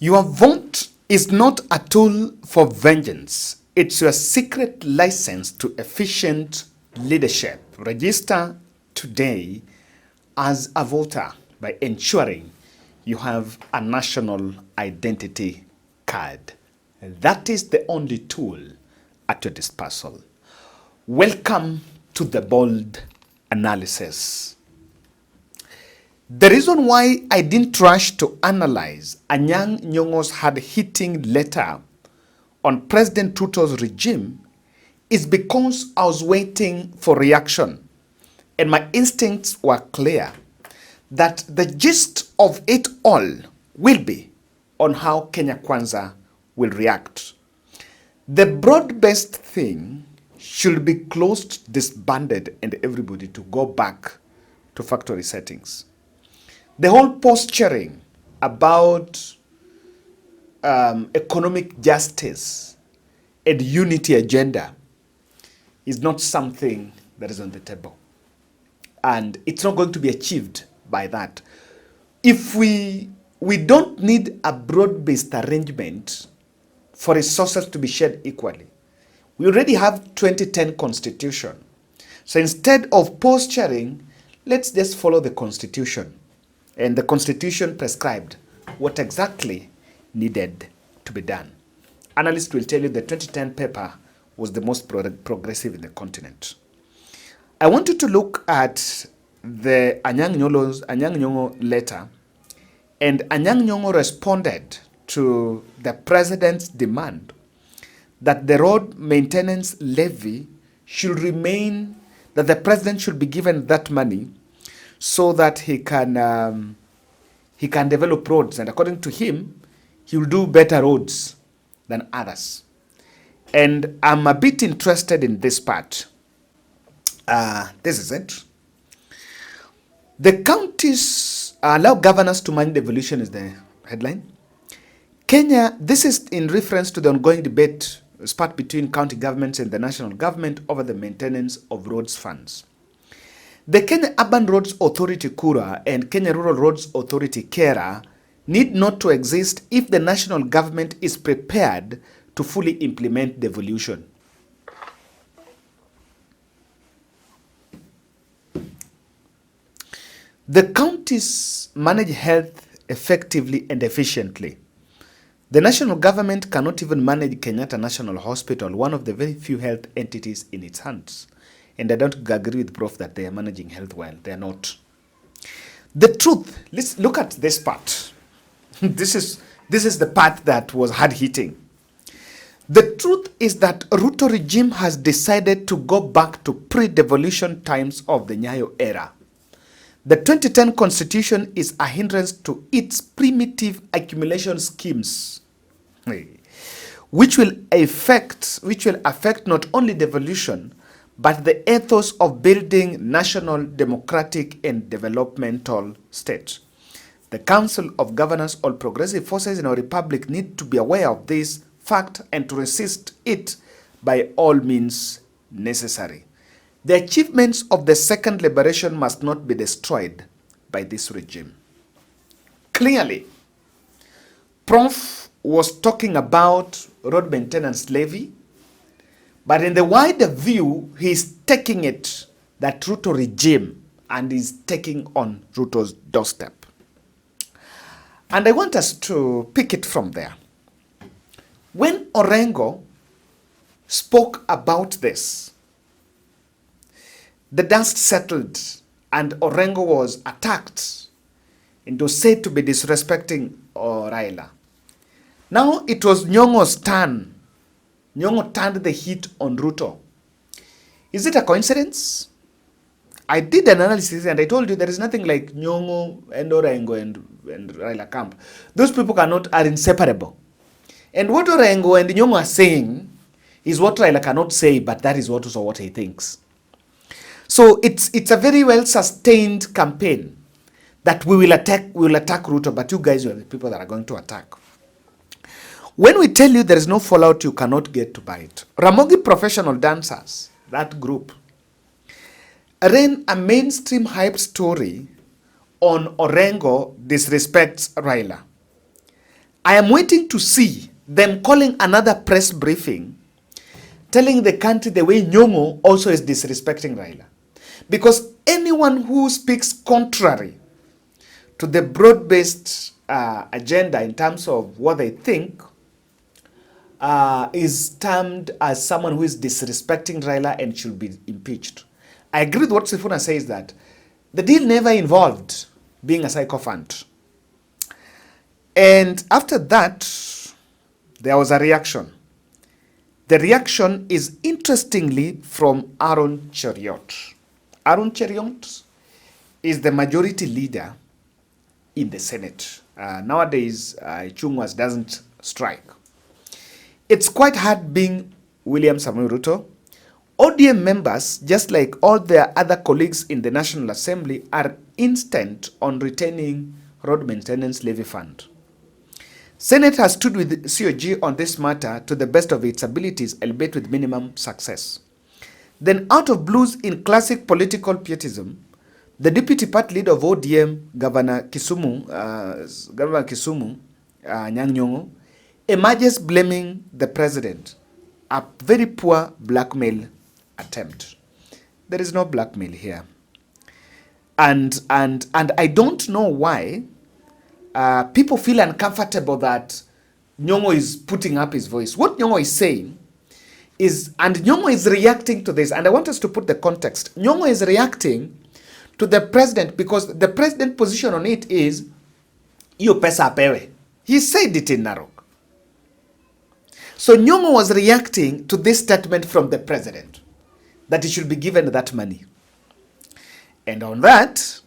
Your vote is not a tool for vengeance. It's your secret license to efficient leadership. Register today as a voter by ensuring you have a national identity card. That is the only tool at your disposal. Welcome to the bold analysis. The reason why I didn't rush to analyze Nyon'go's hard-hitting letter on President Ruto's regime is because I was waiting for reaction, and my instincts were clear that the gist of it all will be on how Kenya Kwanza will react. The broad-based thing should be closed, disbanded, and everybody to go back to factory settings. The whole posturing about economic justice and unity agenda is not something that is on the table. And it's not going to be achieved by that. If we don't need a broad-based arrangement for resources to be shared equally. We already have 2010 constitution. So instead of posturing, let's just follow the constitution. And the constitution prescribed what exactly needed to be done. Analysts will tell you the 2010 paper was the most progressive in the continent. I want you to look at the Nyon'go letter, and Nyon'go responded to the president's demand that the road maintenance levy should remain, that the president should be given that money so that he can develop roads, and according to him, he will do better roads than others. And I'm a bit interested in this part. This is it. The counties allow governors to manage devolution is the headline. Kenya, this is in reference to the ongoing debate sparked between county governments and the national government over the maintenance of roads funds. The Kenya Urban Roads Authority Kura and Kenya Rural Roads Authority Kera need not to exist if the national government is prepared to fully implement devolution. The counties manage health effectively and efficiently. The national government cannot even manage Kenyatta National Hospital, one of the very few health entities in its hands. And I don't agree with Prof that they are managing health well. They are not. The truth, let's look at this part. This is the part that was hard-hitting. The truth is that Ruto regime has decided to go back to pre-devolution times of the Nyayo era. The 2010 constitution is a hindrance to its primitive accumulation schemes, which will affect not only devolution, but the ethos of building national democratic and developmental states. The Council of Governors, all progressive forces in our republic need to be aware of this fact and to resist it by all means necessary. The achievements of the second liberation must not be destroyed by this regime. Clearly, Prof was talking about road maintenance levy, but in the wider view, he is taking it that Ruto regime and is taking on Ruto's doorstep. And I want us to pick it from there. When Orengo spoke about this, the dust settled and Orengo was attacked and was said to be disrespecting Raila. Now it was Nyon'go's turn. Nyon'go turned the heat on Ruto. Is it a coincidence? I did an analysis and I told you there is nothing like Nyon'go and Orengo and Raila camp. Those people are inseparable. And what Orengo and Nyon'go are saying is what Raila cannot say, but that is also what he thinks. So it's a very well sustained campaign that we will attack Ruto, but you guys are the people that are going to attack. When we tell you there is no fallout, you cannot get to buy it. Ramogi Professional Dancers, that group, ran a mainstream hype story on Orengo disrespects Raila. I am waiting to see them calling another press briefing, telling the country the way Nyon'go also is disrespecting Raila. Because anyone who speaks contrary to the broad-based agenda in terms of what they think is termed as someone who is disrespecting Raila and should be impeached. I agree with what Sifuna says, that the deal never involved being a sycophant. And after that, there was a reaction. The reaction is interestingly from Aaron Cheruyiot. Aaron Cheruyiot is the majority leader in the Senate. Nowadays, Chungwas doesn't strike. It's quite hard being William Samoei Ruto. ODM members, just like all their other colleagues in the National Assembly, are instant on retaining road maintenance levy fund. Senate has stood with COG on this matter to the best of its abilities, albeit with minimum success. Then, out of blues in classic political pietism, the deputy party leader of ODM, Governor Kisumu, Nyon'go, emerges blaming the president, a very poor blackmail attempt. There is no blackmail here. And I don't know why people feel uncomfortable that Nyon'go is putting up his voice. What Nyon'go is saying is, and Nyon'go is reacting to this, and I want us to put the context. Nyon'go is reacting to the president because the president position on it is, iyo pesa apewe. He said it in Narok. So Nyon'go was reacting to this statement from the president, that he should be given that money. And on that,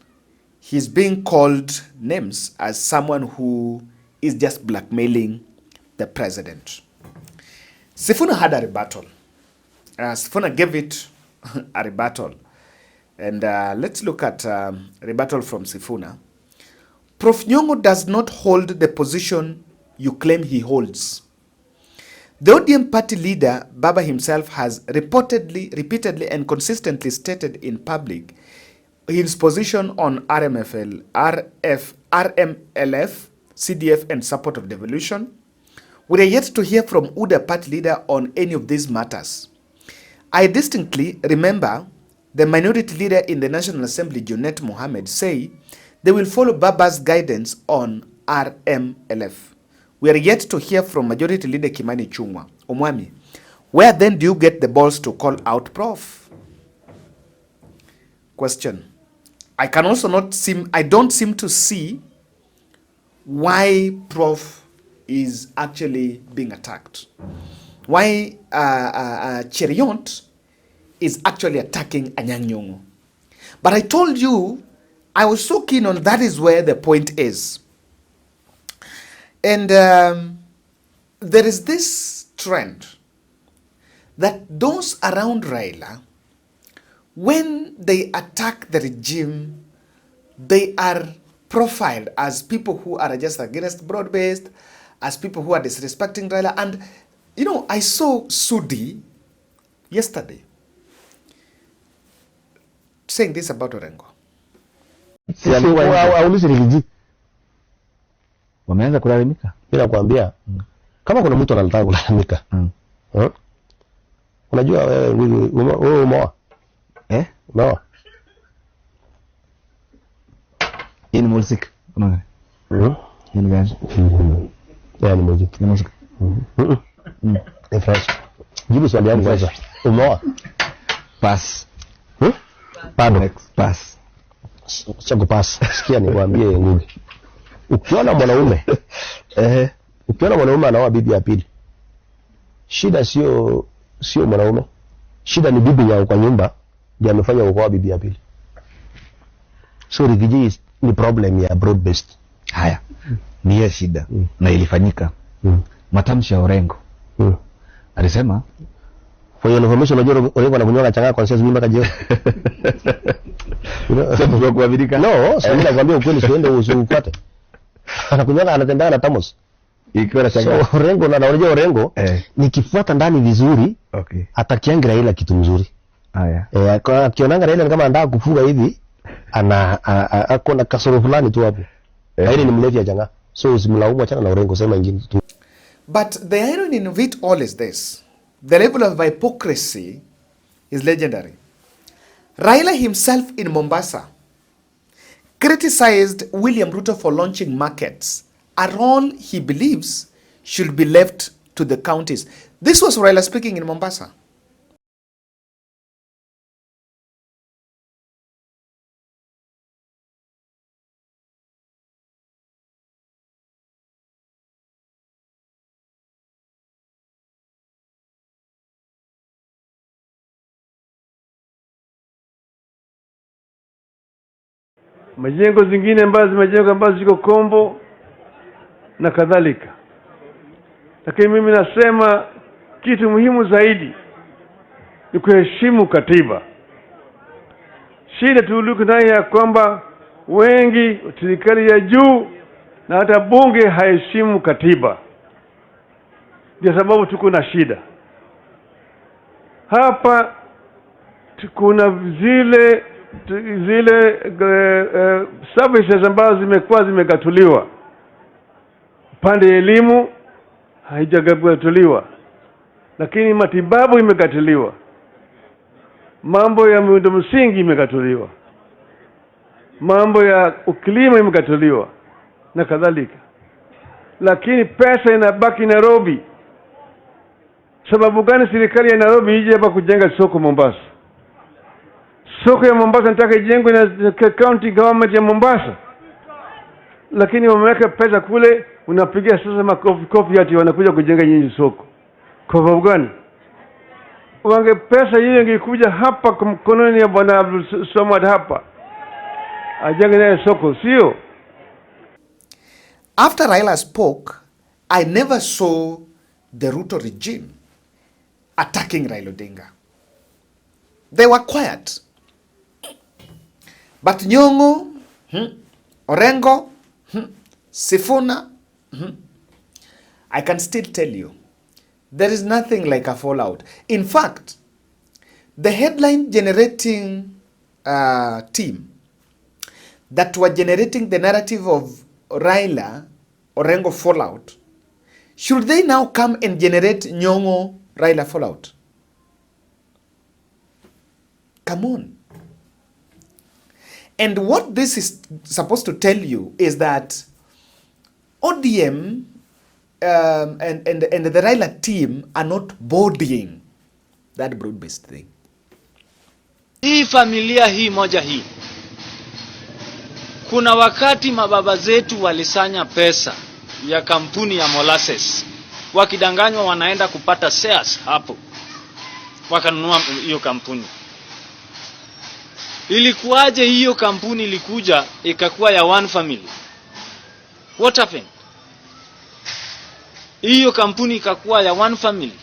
he's being called names as someone who is just blackmailing the president. Sifuna had a rebuttal. Sifuna gave it a rebuttal. And let's look at rebuttal from Sifuna. Prof. Nyon'go does not hold the position you claim he holds. The ODM party leader, Baba himself, has repeatedly and consistently stated in public his position on RMLF, CDF, and support of devolution. We are yet to hear from UDA party leader on any of these matters. I distinctly remember the minority leader in the National Assembly, Junet Mohammed, say they will follow Baba's guidance on RMLF. We are yet to hear from majority leader Kimani Ichung'wah. Omwami, where then do you get the balls to call out Prof? Question. I don't seem to see why Prof is actually being attacked. Why Cheruyiot is actually attacking Anyongo. But I told you, I was so keen on that is where the point is. And there is this trend that those around Raila, when they attack the regime, they are profiled as people who are just against broad-based, as people who are disrespecting Raila. And, you know, I saw Sudi yesterday saying this about Orengo. Wameanza kulalamika. Bila kuambia kama kuna mtu anataka kulalamika. Unajua wewe umeoa? Umeoa? Hii ni muziki. Unaona? Hii ni gani? Ni muziki. Ni muziki. Ni fresh. Jibu swali yangu kwanza. Umeoa? Pass. Pardon. Pass. Changu pass. Sikia nikwambie ngugi. Ukiona mwanaume anaoa bibi ya pili, shida sio mwanaume, shida ni bibi yao kwa nyumba ndiye amefanya ukoa bibi ya pili. So rigiji ni problem ya broad based. Haya. Ni hiyo shida na ilifanyika. Matamshi ya Orengo. Alisema for your information, unajua Orengo anakunywa changa conscious mimba kaje. Sasa kwa kuaminika. No, sasa nakwambia ukweli, siende usifuate. Anakunywa anatembea na Tamos. Ikiwa na changa. So Orengo na unajua Orengo nikifuata ndani vizuri, atakiangira ila kitu mzuri. Haya. Akionanga Raila kama anataka kufuga hivi, akona kasoro fulani tu hapo. Raila ni mlevi ya changa. So usimlaumu, achana na Orengo, sema ingine tu. But the irony of it all is this. The level of hypocrisy is legendary. Raila himself in Mombasa criticized William Ruto for launching markets, a role he believes should be left to the counties. This was Raila speaking in Mombasa. Majengo zingine ambazo zimejengwa ambazo ziko kombo na kadhalika. Lakini mimi nasema kitu muhimu zaidi ni kuheshimu katiba. Shida tuliko nayo ya kwamba wengi serikali ya juu na hata bunge haheshimu katiba. Ndio sababu tuko na shida. Hapa kuna zile services ambazo zimekuwa zimegatuliwa. Upande wa elimu haijagatuliwa, lakini matibabu imegatuliwa. Mambo ya miundo msingi imegatuliwa. Mambo ya ukulima imegatuliwa na kadhalika. Lakini pesa inabaki Nairobi. Sababu gani serikali ya Nairobi ije hapa kujenga soko Mombasa? Soko ya Mombasa nataka ijengwe na county government ya Mombasa. Lakini wameweka pesa kule, unapigia sasa makofi ati wanakuja kujenga nyinyi soko. Kwa sababu gani? Wange pesa hiyo ingekuja hapa kwa mkononi ya bwana Abdul Samad hapa. Ajenge na soko, sio? After Raila spoke, I never saw the Ruto regime attacking Raila Odinga. They were quiet. But Nyon'go, Orengo, Sifuna, I can still tell you, there is nothing like a fallout. In fact, the headline generating team that were generating the narrative of Raila, Orengo fallout, should they now come and generate Nyon'go, Raila fallout? Come on. And what this is supposed to tell you is that ODM and the Raila team are not bodying that broad-based thing. Hii familia hii moja hii, kuna wakati mababa zetu walisanya pesa ya kampuni ya molasses, wakidanganywa wanaenda kupata shares hapo, wakanunua hiyo kampuni. Ilikuwaje hiyo kampuni ilikuja ikakuwa ya one family? What happened? Hiyo kampuni ikakuwa ya one family,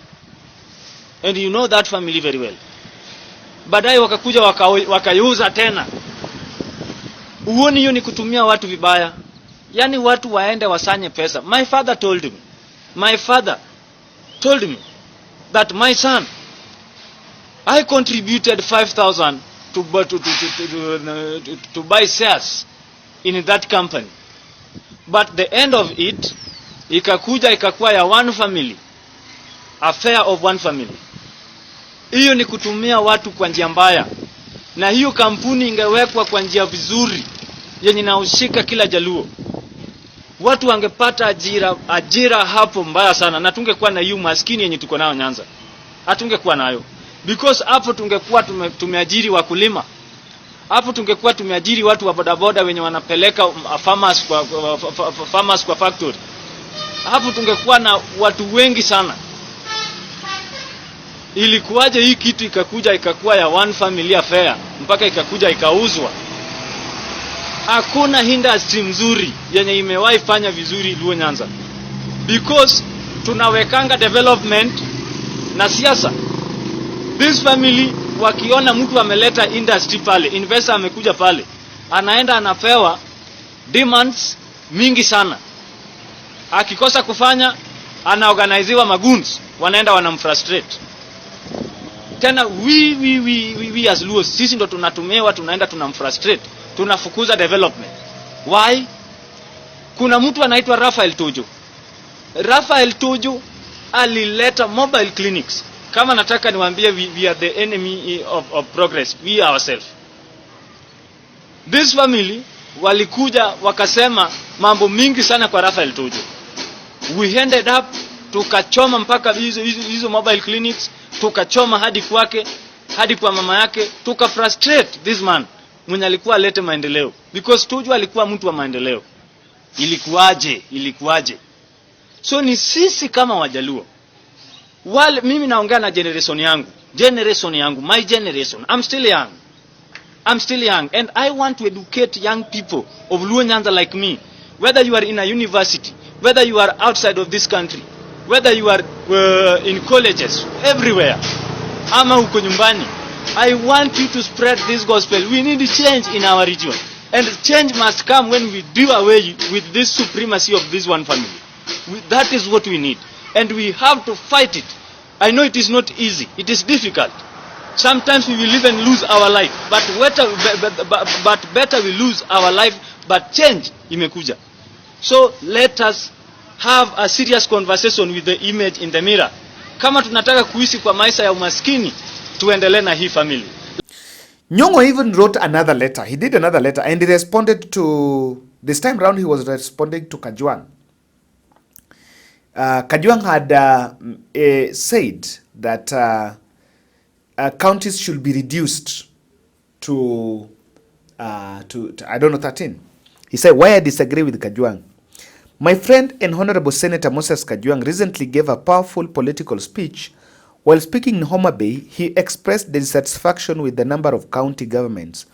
and you know that family very well. Baadaye wakakuja wakaiuza tena. Uone hiyo ni kutumia watu vibaya. Yani watu waende wasanye pesa. My father told me that my son, I contributed 5,000 to buy shares in that company, but the end of it ikakuwa ya one family, affair of one family. Hiyo ni kutumia watu kwa njia mbaya, na hiyo kampuni ingewekwa kwa njia vizuri yenye naushika kila Jaluo, watu wangepata ajira hapo mbaya sana, na tungekuwa na hiyo maskini yenye tuko nayo Nyanza. Hatungekuwa nayo, because hapo tungekuwa tumeajiri wakulima. Hapo tungekuwa tumeajiri watu wa bodaboda wenye wanapeleka farmers kwa factory. Hapo tungekuwa na watu wengi sana. Ilikuwaje hii kitu ikakuwa ya one family affair mpaka ikakuja ikauzwa? Hakuna industry mzuri yenye imewahi fanya vizuri Luo Nyanza, because tunawekanga development na siasa. This family wakiona mtu ameleta industry pale, investor amekuja pale, anaenda anapewa demands mingi sana. Akikosa kufanya, anaorganiziwa magoons, wanaenda wanamfrustrate. Tena we as Luo, sisi ndo tunatumewa, tunaenda tunamfrustrate, tunafukuza development. Why? Kuna mtu anaitwa Rafael Tuju. Rafael Tuju alileta mobile clinics. Kama nataka niwaambie, we are the enemy of progress, we ourselves. This family walikuja wakasema mambo mingi sana kwa Rafael Tuju. We ended up tukachoma mpaka hizo mobile clinics, tukachoma hadi kwake, hadi kwa mama yake, tuka frustrate this man mwenye alikuwa alete maendeleo, because Tuju alikuwa mtu wa maendeleo. Ilikuwaje? So ni sisi kama Wajaluo, wale, mimi naongea na generation yangu, my generation. I'm still young and I want to educate young people of Luo Nyanza like me, whether you are in a university, whether you are outside of this country, whether you are in colleges, everywhere, ama huko nyumbani. I want you to spread this gospel. We need change in our region, and change must come when we do away with this supremacy of this one family. That is what we need, and we have to fight it. I know it is not easy, it is difficult. Sometimes we will even lose our life, but better we lose our life, but change imekuja. So let us have a serious conversation with the image in the mirror. Kama tunataka kuishi kwa maisha ya umaskini, tuendelee na hii family. Nyon'go even wrote another letter. He did another letter and he responded to, this time round he was responding to Kajwang. Kajwang had said that counties should be reduced to I don't know, 13. He said, why I disagree with Kajwang. My friend and Honorable Senator Moses Kajwang recently gave a powerful political speech. While speaking in Homa Bay, he expressed dissatisfaction with the number of county governments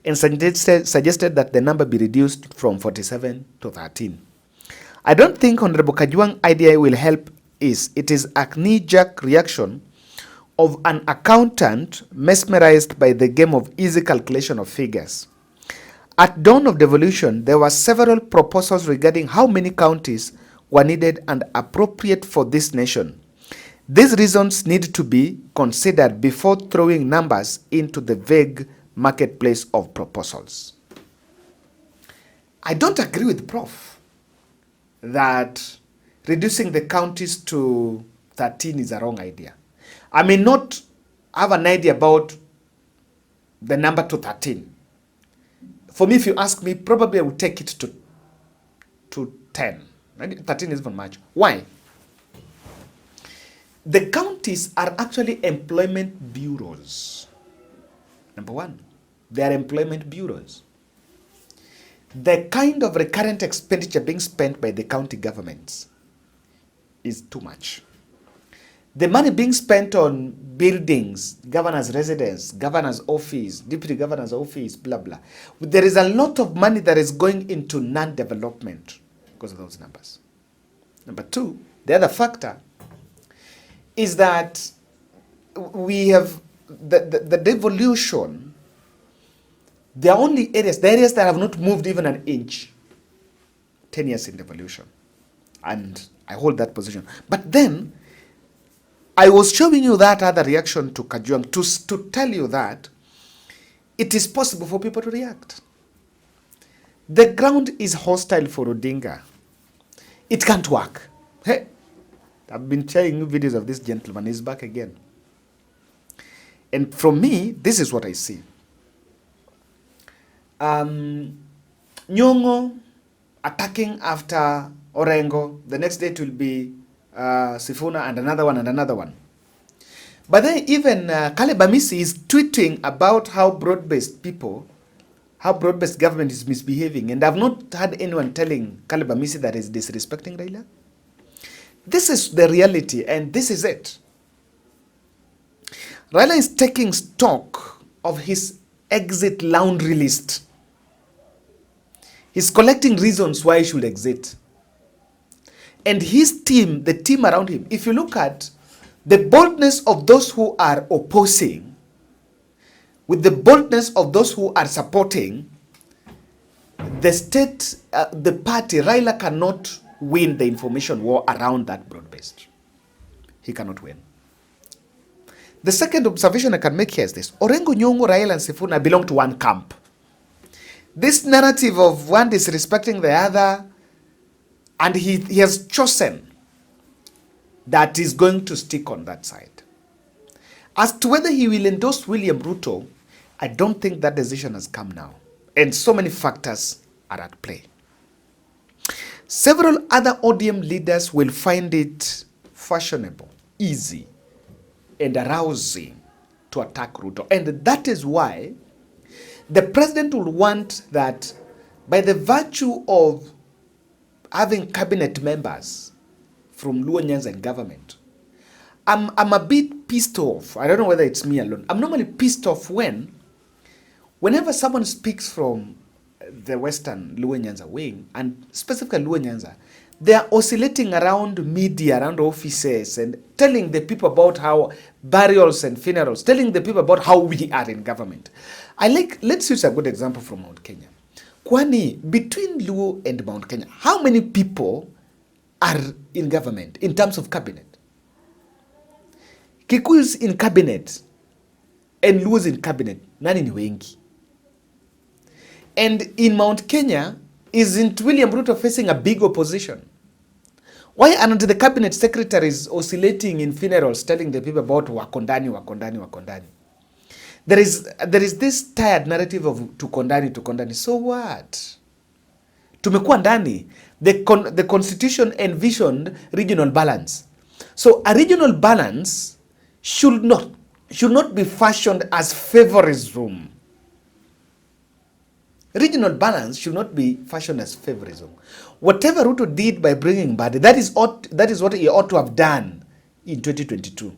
and suggested that the number be reduced from 47 to 13. I don't think Honorable Kajwang's idea will help. It is a knee-jerk reaction of an accountant mesmerized by the game of easy calculation of figures. At dawn of devolution, there were several proposals regarding how many counties were needed and appropriate for this nation. These reasons need to be considered before throwing numbers into the vague marketplace of proposals. I don't agree with Prof that reducing the counties to 13 is a wrong idea. I may not have an idea about the number to 13. For me, if you ask me, probably I would take it to 10. 13 is even much. Why? The counties are actually employment bureaus. Number one, they are employment bureaus. The kind of recurrent expenditure being spent by the county governments is too much. The money being spent on buildings, governor's residence, governor's office, deputy governor's office, blah, blah. There is a lot of money that is going into non-development because of those numbers. Number two, the other factor is that we have the devolution. There are only areas, the areas that have not moved even an inch, 10 years in devolution. And I hold that position. But then, I was showing you that other reaction to Kajwang to tell you that it is possible for people to react. The ground is hostile for Odinga. It can't work. Hey, I've been sharing you videos of this gentleman. He's back again. And from me, this is what I see. Nyon'go attacking after Orengo. The next day it will be Sifuna and another one. But then even Caleb Amisi is tweeting about how broad-based government is misbehaving. And I've not had anyone telling Caleb Amisi that is disrespecting Raila. This is the reality and this is it. Raila is taking stock of his exit laundry list. He's collecting reasons why he should exit. And his team, the team around him, if you look at the boldness of those who are opposing with the boldness of those who are supporting, the state, the party, Raila cannot win the information war around that broad-based. He cannot win. The second observation I can make here is this. Orengo, Nyon'go, Raila, and Sifuna belong to one camp. This narrative of one disrespecting the other, And he has chosen that he's going to stick on that side. As to whether he will endorse William Ruto, I don't think that decision has come now. And so many factors are at play. Several other ODM leaders will find it fashionable, easy, and arousing to attack Ruto. And that is why the president will want that, by the virtue of having cabinet members from Luo Nyanza government, I'm a bit pissed off. I don't know whether it's me alone. I'm normally pissed off whenever someone speaks from the Western Luo Nyanza wing, and specifically Luo Nyanza, they are oscillating around media, around offices, and telling the people about how burials and funerals, telling the people about how we are in government. Let's use a good example from Mount Kenya. Kwani, between Luo and Mount Kenya, how many people are in government in terms of cabinet? Kikuyus in cabinet and Luo's in cabinet, nani ni wengi. And in Mount Kenya, isn't William Ruto facing a big opposition? Why aren't the cabinet secretaries oscillating in funerals, telling the people about wakondani, wakondani, wakondani? There is this tired narrative of tukondani. So what? Tumekuwa ndani. The constitution envisioned regional balance. So a regional balance should not be fashioned as favorism. Regional balance should not be fashioned as favorism. Whatever Ruto did by bringing Mbadi, that is what he ought to have done in 2022.